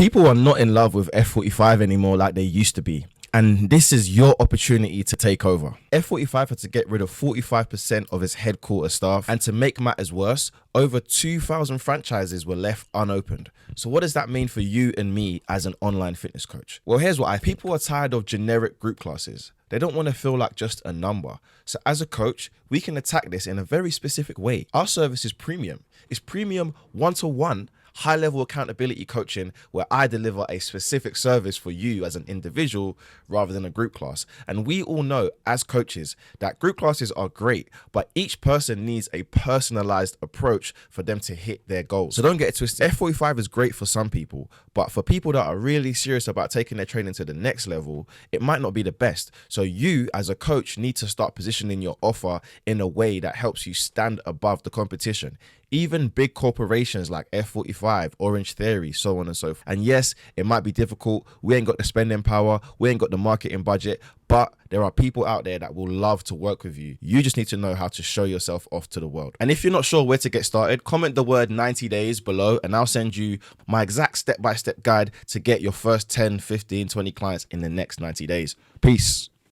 People are not in love with F45 anymore like they used to be. And this is your opportunity to take over. F45 had to get rid of 45% of its headquarters staff, and to make matters worse, over 2,000 franchises were left unopened. So what does that mean for you and me as an online fitness coach? Well, here's what people are tired of generic group classes. They don't want to feel like just a number. So as a coach, we can attack this in a very specific way. Our service is premium. It's premium one-to-one high-level accountability coaching where I deliver a specific service for you as an individual rather than a group class. And we all know as coaches that group classes are great, but each person needs a personalized approach for them to hit their goals. So don't get it twisted. F45 is great for some people, but for people that are really serious about taking their training to the next level, it might not be the best. So you as a coach need to start positioning your offer in a way that helps you stand above the competition. Even big corporations like F45, Orange Theory, so on and so forth. And yes, it might be difficult. We ain't got the spending power. We ain't got the marketing budget, but there are people out there that will love to work with you. You just need to know how to show yourself off to the world. And if you're not sure where to get started, comment the word 90 days below and I'll send you my exact step-by-step guide to get your first 10, 15, 20 clients in the next 90 days. Peace.